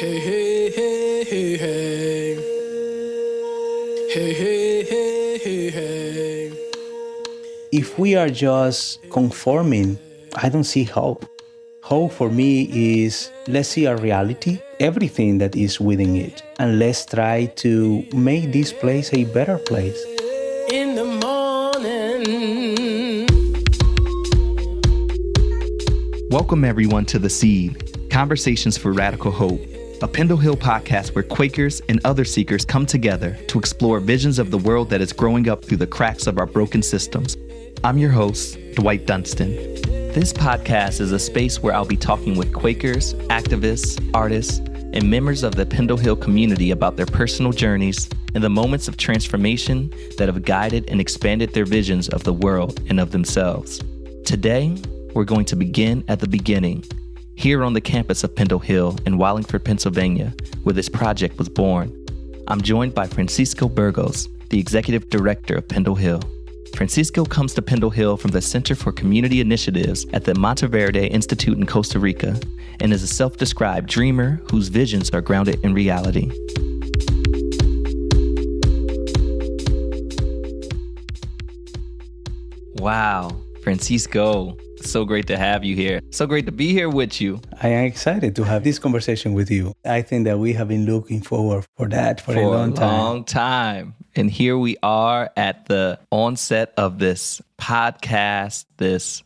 Hey, hey, hey, hey, hey. Hey, hey, hey, hey, hey. If we are just conforming, I don't see hope. Hope for me is let's see our reality, everything that is within it, and let's try to make this place a better place. In the morning. Welcome everyone to The Seed, Conversations for Radical Hope, a Pendle Hill podcast where Quakers and other seekers come together to explore visions of the world that is growing up through the cracks of our broken systems. I'm your host, Dwight Dunston. This podcast is a space where I'll be talking with Quakers, activists, artists, and members of the Pendle Hill community about their personal journeys and the moments of transformation that have guided and expanded their visions of the world and of themselves. Today, we're going to begin at the beginning, here on the campus of Pendle Hill in Wallingford, Pennsylvania, where this project was born. I'm joined by Francisco Burgos, the executive director of Pendle Hill. Francisco comes to Pendle Hill from the Center for Community Initiatives at the Monteverde Institute in Costa Rica and is a self-described dreamer whose visions are grounded in reality. Wow, Francisco, so great to have you here. So great to be here with you. I am excited to have this conversation with you. I think that we have been looking forward for that for a long time. And here we are at the onset of this podcast, this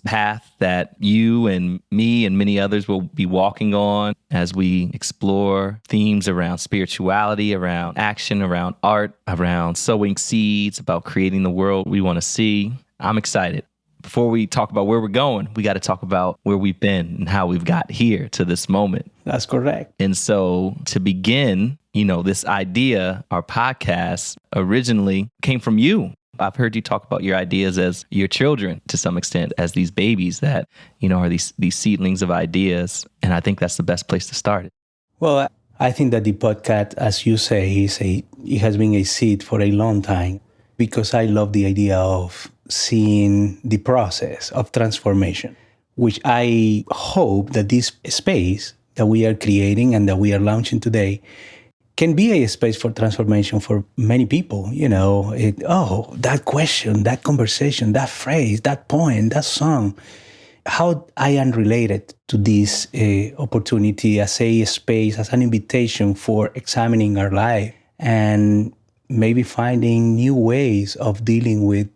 path that you and me and many others will be walking on as we explore themes around spirituality, around action, around art, around sowing seeds, about creating the world we want to see. I'm excited. Before we talk about where we're going, we got to talk about where we've been and how we've got here to this moment. That's correct. And so to begin, this idea, our podcast originally came from you. I've heard you talk about your ideas as your children to some extent, as these babies that, are these seedlings of ideas. And I think that's the best place to start it. Well, I think that the podcast, as you say, it has been a seed for a long time because I love the idea of seeing the process of transformation, which I hope that this space that we are creating and that we are launching today can be a space for transformation for many people. That question, that conversation, that phrase, that poem, that song, how I am related to this opportunity as a space, as an invitation for examining our life and maybe finding new ways of dealing with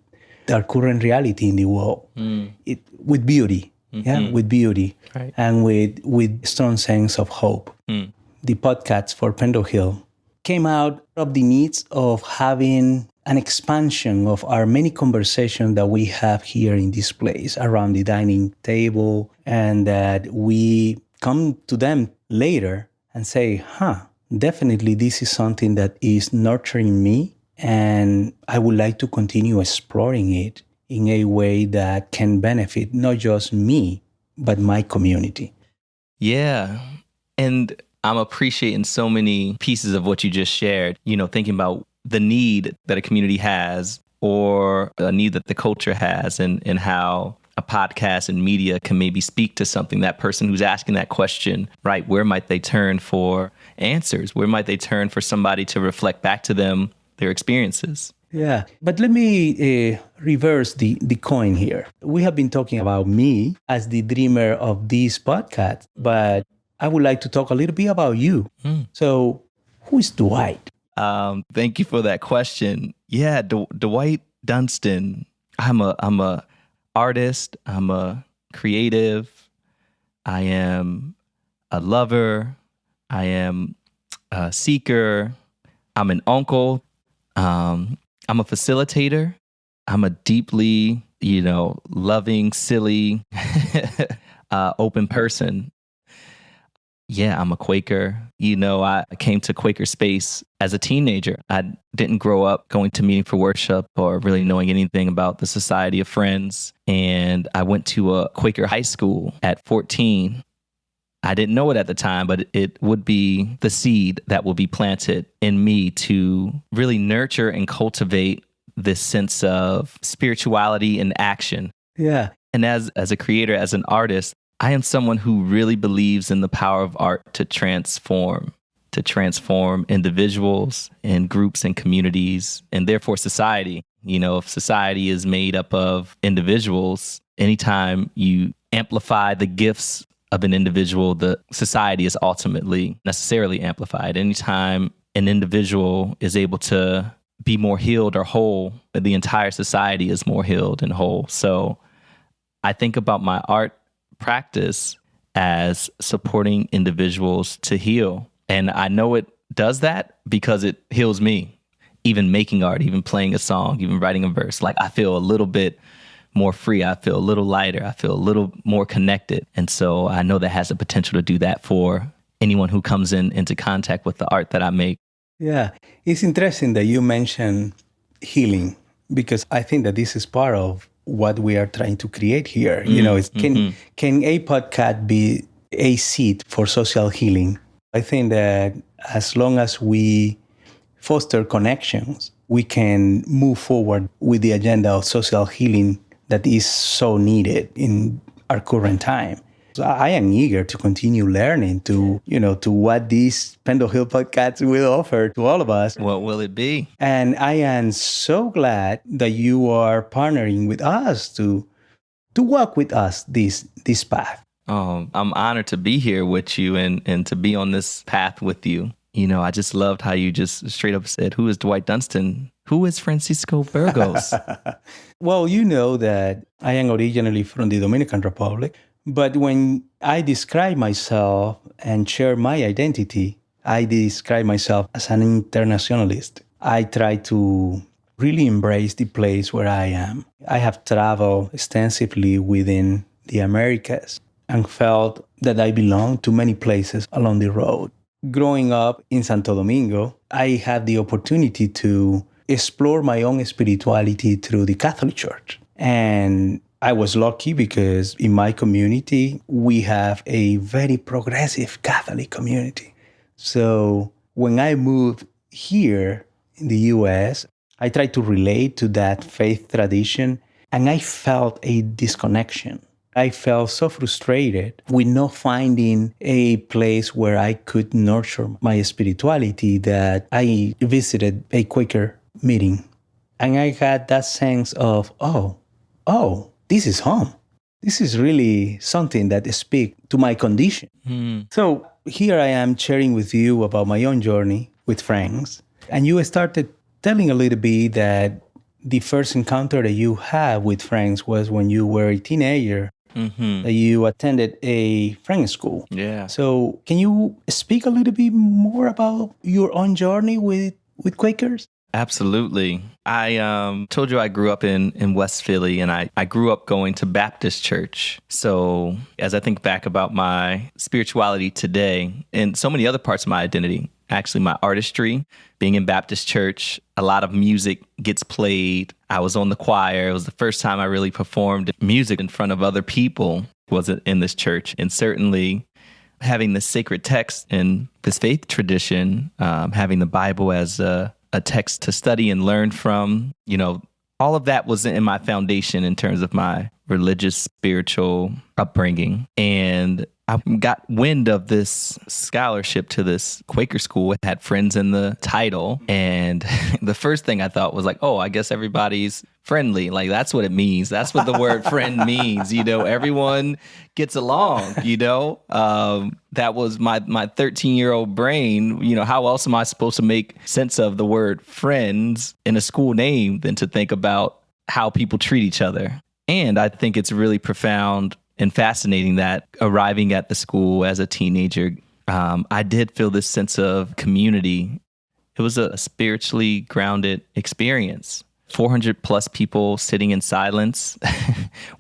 our current reality in the world, with beauty, with beauty, right. And with strong sense of hope. The podcast for Pendle Hill came out of the needs of having an expansion of our many conversations that we have here in this place around the dining table, and that we come to them later and say, definitely this is something that is nurturing me, and I would like to continue exploring it in a way that can benefit not just me, but my community. Yeah. And I'm appreciating so many pieces of what you just shared, thinking about the need that a community has or a need that the culture has and how a podcast and media can maybe speak to something, that person who's asking that question, right? Where might they turn for answers? Where might they turn for somebody to reflect back to them their experiences? Yeah, but let me reverse the coin here. We have been talking about me as the dreamer of this podcast, but I would like to talk a little bit about you. So who is Dwight? Thank you for that question. Yeah, Dwight Dunston. I'm a artist. I'm a creative. I am a lover. I am a seeker. I'm an uncle. I'm a facilitator. I'm a deeply, loving, silly, open person. Yeah, I'm a Quaker. I came to Quaker space as a teenager. I didn't grow up going to meeting for worship or really knowing anything about the Society of Friends. And I went to a Quaker high school at 14. I didn't know it at the time, but it would be the seed that will be planted in me to really nurture and cultivate this sense of spirituality and action. Yeah. And as a creator, as an artist, I am someone who really believes in the power of art to transform individuals and groups and communities, and therefore society. You know, if society is made up of individuals, anytime you amplify the gifts of an individual, the society is ultimately necessarily amplified. Anytime an individual is able to be more healed or whole, the entire society is more healed and whole. So I think about my art practice as supporting individuals to heal. And I know it does that because it heals me. Even making art, even playing a song, even writing a verse, like I feel a little bit more free. I feel a little lighter. I feel a little more connected. And so I know that has the potential to do that for anyone who comes into contact with the art that I make. Yeah, it's interesting that you mentioned healing, because I think that this is part of what we are trying to create here. You know, can a podcast be a seed for social healing? I think that as long as we foster connections, we can move forward with the agenda of social healing that is so needed in our current time. So I am eager to continue learning to what this Pendle Hill podcast will offer to all of us. What will it be? And I am so glad that you are partnering with us to walk with us this path. Oh, I'm honored to be here with you and to be on this path with you. You know, I just loved how you just straight up said, who is Dwight Dunston? Who is Francisco Burgos? Well, you know that I am originally from the Dominican Republic, but when I describe myself and share my identity, I describe myself as an internationalist. I try to really embrace the place where I am. I have traveled extensively within the Americas and felt that I belong to many places along the road. Growing up in Santo Domingo, I had the opportunity to explore my own spirituality through the Catholic Church. And I was lucky because in my community, we have a very progressive Catholic community. So when I moved here in the US, I tried to relate to that faith tradition, and I felt a disconnection. I felt so frustrated with not finding a place where I could nurture my spirituality that I visited a Quaker meeting. And I had that sense of, oh, this is home. This is really something that speaks to my condition. So here I am sharing with you about my own journey with friends. And you started telling a little bit that the first encounter that you had with friends was when you were a teenager. That you attended a French school. Yeah. So can you speak a little bit more about your own journey with Quakers? Absolutely. I told you I grew up in West Philly, and I grew up going to Baptist church. So as I think back about my spirituality today and so many other parts of my identity, actually my artistry, being in Baptist church, a lot of music gets played. I was on the choir. It was the first time I really performed music in front of other people, was in this church. And certainly having the sacred text in this faith tradition, having the Bible as a text to study and learn from, you know, all of that was in my foundation in terms of my religious, spiritual upbringing. And I got wind of this scholarship to this Quaker school. It had friends in the title. And the first thing I thought was like, oh, I guess everybody's friendly. Like, that's what it means. That's what the word friend means. You know, everyone gets along, you know. That was my 13-year-old brain. You know, how else am I supposed to make sense of the word friends in a school name than to think about how people treat each other? And I think it's really profound and fascinating that arriving at the school as a teenager, I did feel this sense of community. It was a spiritually grounded experience. 400 plus people sitting in silence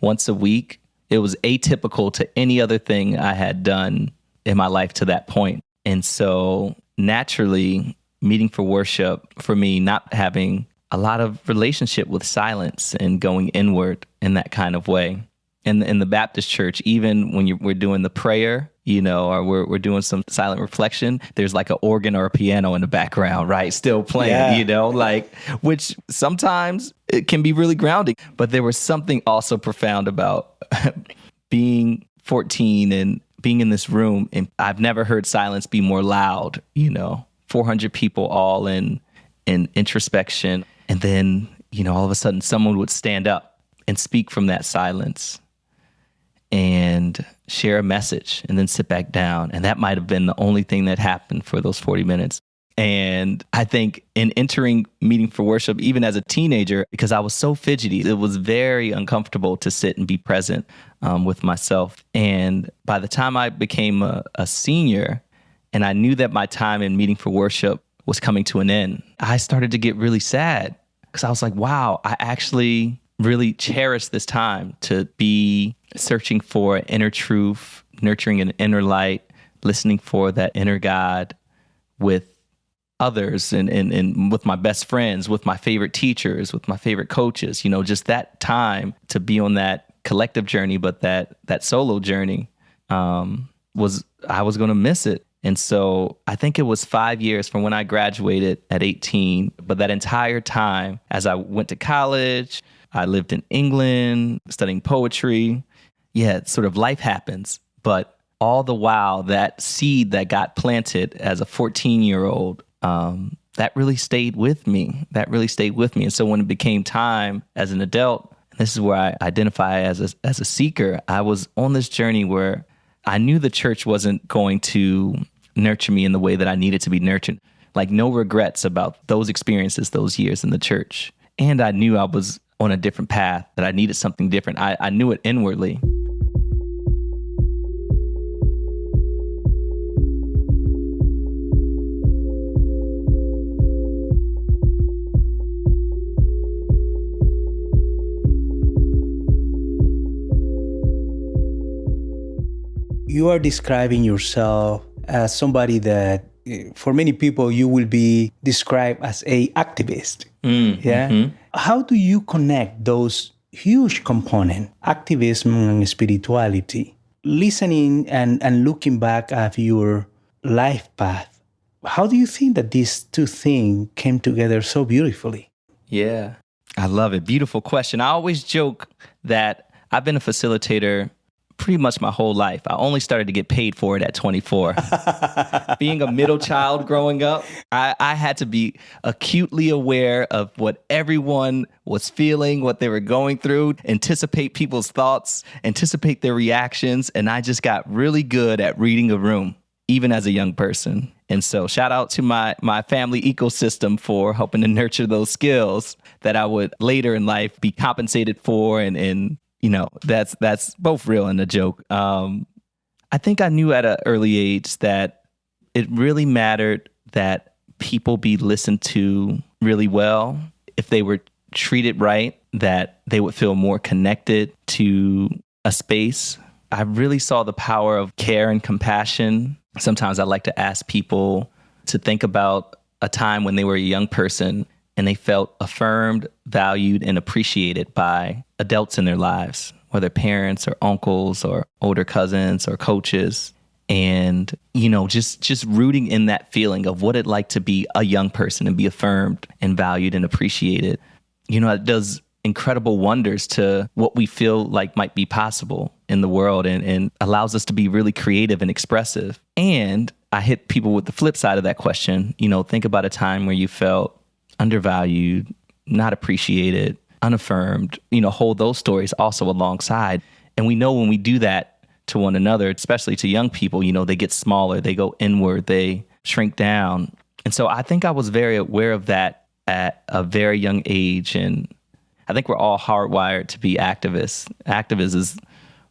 once a week. It was atypical to any other thing I had done in my life to that point. And so naturally, meeting for worship, for me, not having a lot of relationship with silence and going inward in that kind of way. And in the Baptist church, even when we're doing the prayer, you know, or we're doing some silent reflection, there's like an organ or a piano in the background, right? Still playing, you know, like, which sometimes it can be really grounding. But there was something also profound about being 14 and being in this room, and I've never heard silence be more loud, 400 people all in introspection. And then, all of a sudden someone would stand up and speak from that silence and share a message and then sit back down. And that might have been the only thing that happened for those 40 minutes. And I think in entering meeting for worship, even as a teenager, because I was so fidgety, it was very uncomfortable to sit and be present with myself. And by the time I became a senior and I knew that my time in meeting for worship was coming to an end, I started to get really sad because I was like, wow, I actually really cherish this time to be searching for inner truth, nurturing an inner light, listening for that inner God with others and with my best friends, with my favorite teachers, with my favorite coaches, just that time to be on that collective journey, but that solo journey I was going to miss it. And so I think it was 5 years from when I graduated at 18, but that entire time as I went to college, I lived in England studying poetry. Yeah, sort of life happens, but all the while that seed that got planted as a 14-year-old, that really stayed with me. And so when it became time as an adult, and this is where I identify as a seeker, I was on this journey where I knew the church wasn't going to nurture me in the way that I needed to be nurtured. Like no regrets about those experiences, those years in the church. And I knew I was on a different path, that I needed something different. I knew it inwardly. You are describing yourself as somebody that, for many people, you will be described as a activist. Yeah. Mm-hmm. How do you connect those huge components, activism and spirituality? Listening and looking back at your life path, how do you think that these two things came together so beautifully? Yeah, I love it. Beautiful question. I always joke that I've been a facilitator pretty much my whole life. I only started to get paid for it at 24. Being a middle child growing up, I had to be acutely aware of what everyone was feeling, what they were going through, anticipate people's thoughts, anticipate their reactions. And I just got really good at reading a room, even as a young person. And so shout out to my family ecosystem for helping to nurture those skills that I would later in life be compensated for and that's both real and a joke. I think I knew at an early age that it really mattered that people be listened to really well. If they were treated right, that they would feel more connected to a space. I really saw the power of care and compassion. Sometimes I like to ask people to think about a time when they were a young person and they felt affirmed, valued, and appreciated by adults in their lives, whether parents or uncles or older cousins or coaches. And, just rooting in that feeling of what it like to be a young person and be affirmed and valued and appreciated. It does incredible wonders to what we feel like might be possible in the world and allows us to be really creative and expressive. And I hit people with the flip side of that question. Think about a time where you felt undervalued, not appreciated, unaffirmed, hold those stories also alongside. And we know when we do that to one another, especially to young people, they get smaller, they go inward, they shrink down. And so I think I was very aware of that at a very young age. And I think we're all hardwired to be activists. Activist is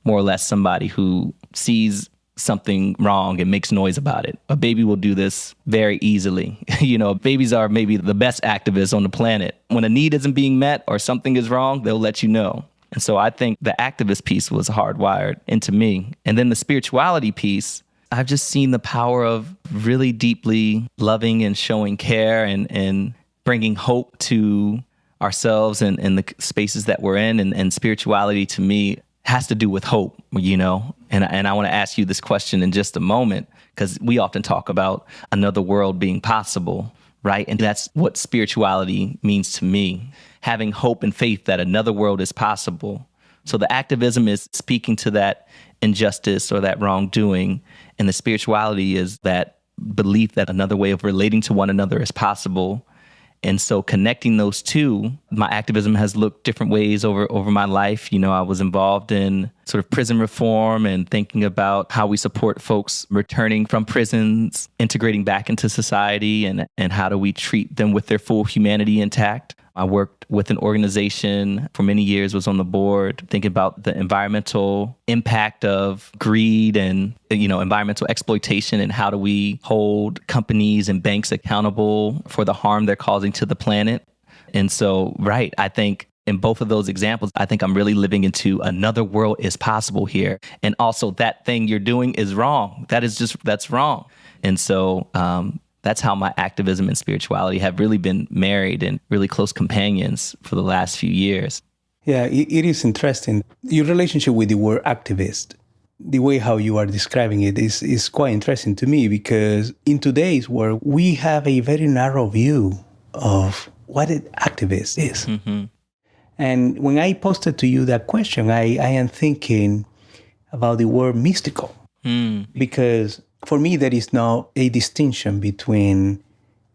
more or less somebody who sees something wrong and makes noise about it. A baby will do this very easily. Babies are maybe the best activists on the planet. When a need isn't being met or something is wrong, they'll let you know. And so I think the activist piece was hardwired into me. And then the spirituality piece, I've just seen the power of really deeply loving and showing care and bringing hope to ourselves and the spaces that we're in. And spirituality to me has to do with hope, And I want to ask you this question in just a moment, because we often talk about another world being possible, right? And that's what spirituality means to me, having hope and faith that another world is possible. So the activism is speaking to that injustice or that wrongdoing. And the spirituality is that belief that another way of relating to one another is possible. And so connecting those two, my activism has looked different ways over my life. You know, I was involved in sort of prison reform and thinking about how we support folks returning from prisons, integrating back into society, and how do we treat them with their full humanity intact. I worked with an organization for many years, was on the board, thinking about the environmental impact of greed and, you know, environmental exploitation, and how do we hold companies and banks accountable for the harm they're causing to the planet. And so, right, I think in both of those examples, I think I'm really living into another world is possible here. And also that thing you're doing is wrong. That's wrong. And so, that's how my activism and spirituality have really been married and really close companions for the last few years. Yeah, it is interesting. Your relationship with the word activist, the way how you are describing it is quite interesting to me, because in today's world, we have a very narrow view of what an activist is. Mm-hmm. And when I posted to you that question, I am thinking about the word mystical, because for me, there is now a distinction between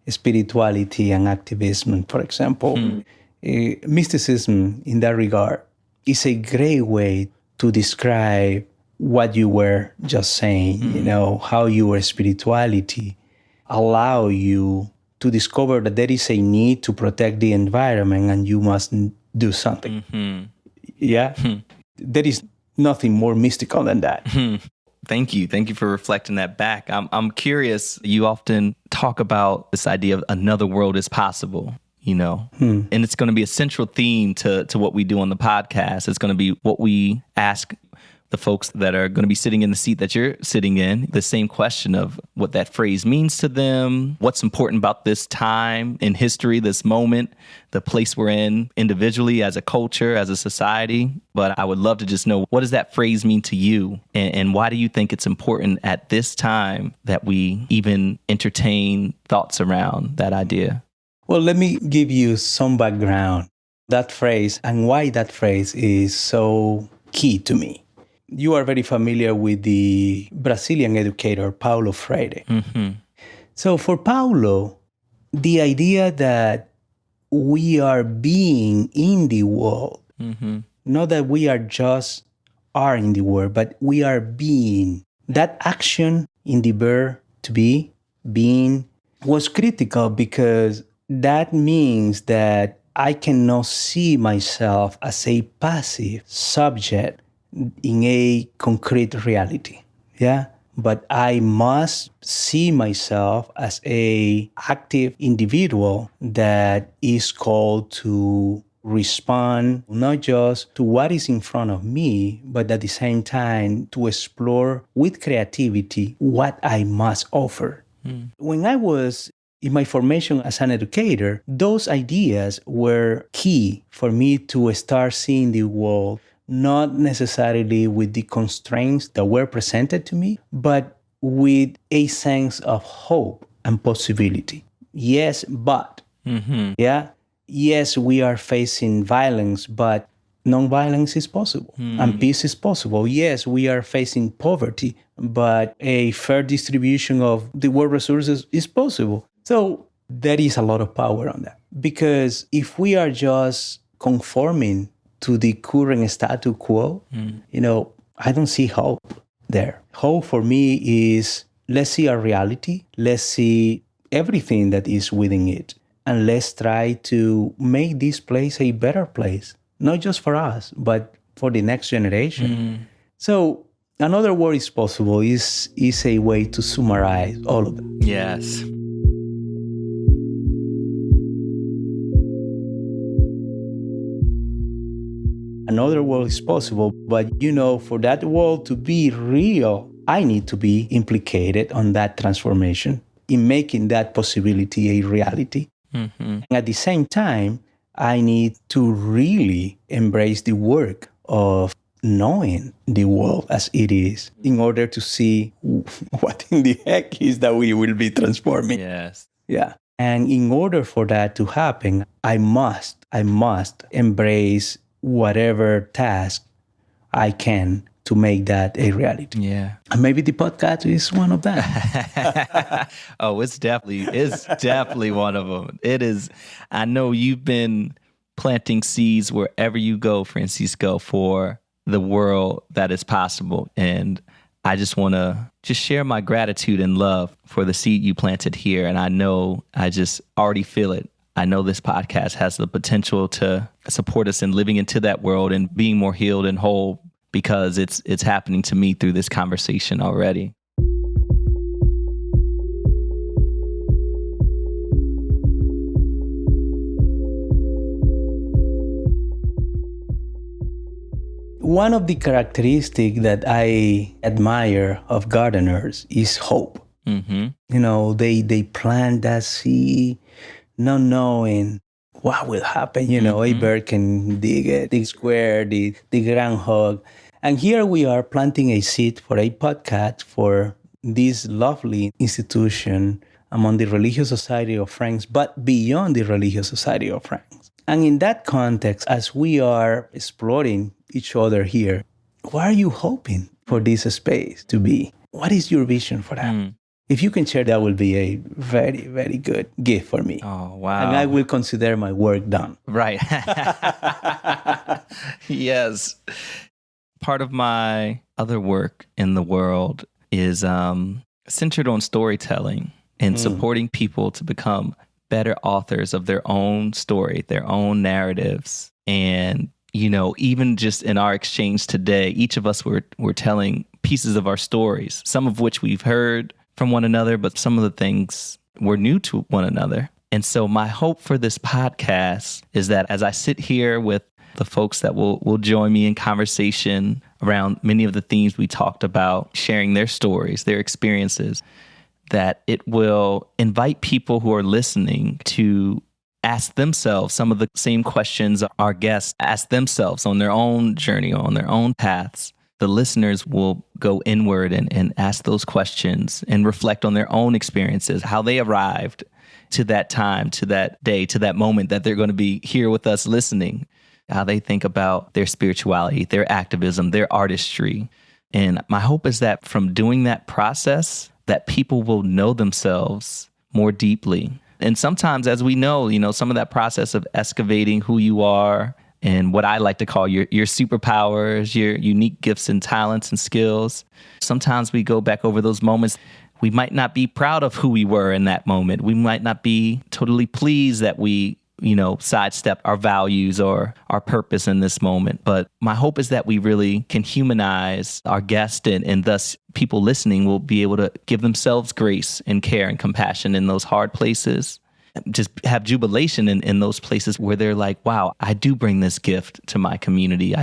spirituality and activism. For example, mysticism in that regard is a great way to describe what you were just saying, you know, how your spirituality allow you to discover that there is a need to protect the environment and you must do something. Mm-hmm. Yeah? There is nothing more mystical than that. Thank you. Thank you for reflecting that back. I'm curious. You often talk about this idea of another world is possible, you know, and it's going to be a central theme to what we do on the podcast. It's going to be what we ask the folks that are going to be sitting in the seat that you're sitting in, the same question of what that phrase means to them, what's important about this time in history, this moment, the place we're in individually as a culture, as a society. But I would love to just know, what does that phrase mean to you? And why do you think it's important at this time that we even entertain thoughts around that idea? Well, let me give you some background. That phrase and why that phrase is so key to me. You are very familiar with the Brazilian educator, Paulo Freire. Mm-hmm. So for Paulo, the idea that we are being in the world, not that we are just are in the world, but we are being. That action in the verb to be, being, was critical because that means that I cannot see myself as a passive subject in a concrete reality, yeah? But I must see myself as a active individual that is called to respond not just to what is in front of me, but at the same time to explore with creativity what I must offer. When I was in my formation as an educator, those ideas were key for me to start seeing the world not necessarily with the constraints that were presented to me, but with a sense of hope and possibility. Yes, but, yeah, yes, we are facing violence, but nonviolence is possible and peace is possible. Yes, we are facing poverty, but a fair distribution of the world resources is possible. So there is a lot of power on that, because if we are just conforming to the current status quo, you know, I don't see hope there. Hope for me is, let's see our reality, let's see everything that is within it, and let's try to make this place a better place, not just for us, but for the next generation. So another word is possible is a way to summarize all of it. Yes. Another world is possible, but you know, for that world to be real, I need to be implicated on that transformation, in making that possibility a reality. And at the same time, I need to really embrace the work of knowing the world as it is in order to see what in the heck is that we will be transforming. Yes. Yeah. And in order for that to happen, I must embrace whatever task I can to make that a reality. Yeah. And maybe the podcast is one of them. Oh, it's definitely one of them. It is. I know you've been planting seeds wherever you go, Francisco, for the world that is possible. And I just want to share my gratitude and love for the seed you planted here. And I know I just already feel it. I know this podcast has the potential to support us in living into that world and being more healed and whole, because it's happening to me through this conversation already. One of the characteristics that I admire of gardeners is hope. Mm-hmm. You know, they plant that seed, not knowing what will happen. You know, a bird can dig it, the square, the groundhog. And here we are planting a seed for a podcast for this lovely institution among the Religious Society of France, but beyond the Religious Society of France. And in that context, as we are exploring each other here, what are you hoping for this space to be? What is your vision for that? If you can share, that will be a very, very good gift for me. Oh, wow. And I will consider my work done. Right. Yes. Part of my other work in the world is centered on storytelling and supporting people to become better authors of their own story, their own narratives. And, you know, even just in our exchange today, each of us were telling pieces of our stories, some of which we've heard from one another, but some of the things were new to one another. And so my hope for this podcast is that as I sit here with the folks that will join me in conversation around many of the themes we talked about, sharing their stories, their experiences, that it will invite people who are listening to ask themselves some of the same questions our guests ask themselves on their own journey, on their own paths. The listeners will go inward and ask those questions and reflect on their own experiences, how they arrived to that time, to that day, to that moment that they're going to be here with us listening, how they think about their spirituality, their activism, their artistry. And my hope is that from doing that process, that people will know themselves more deeply. And sometimes, as we know, some of that process of excavating who you are and what I like to call your superpowers, your unique gifts and talents and skills, sometimes we go back over those moments. We might not be proud of who we were in that moment. We might not be totally pleased that we sidestep our values or our purpose in this moment. But my hope is that we really can humanize our guest and thus people listening will be able to give themselves grace and care and compassion in those hard places. Just have jubilation in those places where they're like, wow, I do bring this gift to my community.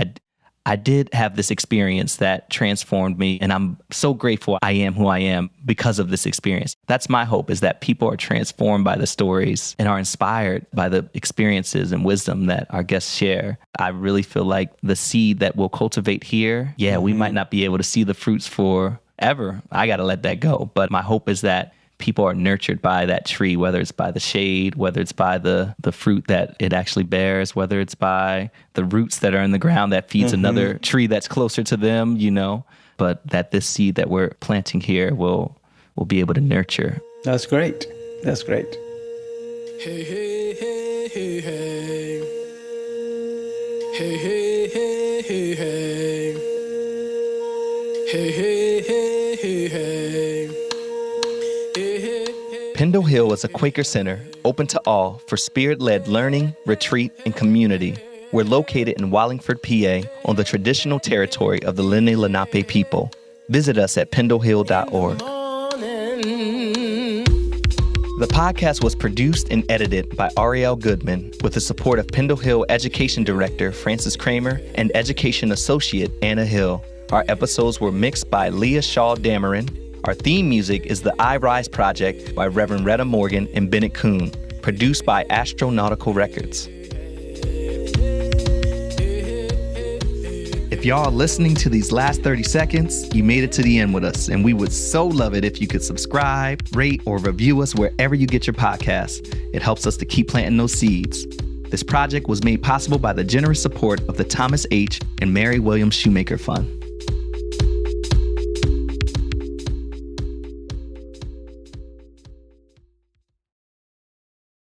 I did have this experience that transformed me, and I'm so grateful I am who I am because of this experience. That's my hope, is that people are transformed by the stories and are inspired by the experiences and wisdom that our guests share. I really feel like the seed that we'll cultivate here, we might not be able to see the fruits forever. I got to let that go. But my hope is that people are nurtured by that tree, whether it's by the shade, whether it's by the fruit that it actually bears, whether it's by the roots that are in the ground that feeds another tree that's closer to them, but that this seed that we're planting here will be able to nurture. That's great. That's great. Hey, hey, hey, hey, hey. Hey, hey, hey, hey, hey. Hey, hey, hey, hey, hey. Pendle Hill is a Quaker center open to all for spirit-led learning, retreat, and community. We're located in Wallingford, PA, on the traditional territory of the Lenni Lenape people. Visit us at pendlehill.org. The podcast was produced and edited by Ariel Goodman with the support of Pendle Hill Education Director Francis Kramer and Education Associate Anna Hill. Our episodes were mixed by Leah Shaw Dameron. Our theme music is the I Rise Project by Reverend Retta Morgan and Bennett Kuhn, produced by Astronautical Records. If y'all are listening to these last 30 seconds, you made it to the end with us, and we would so love it if you could subscribe, rate, or review us wherever you get your podcasts. It helps us to keep planting those seeds. This project was made possible by the generous support of the Thomas H. and Mary Williams Shoemaker Fund.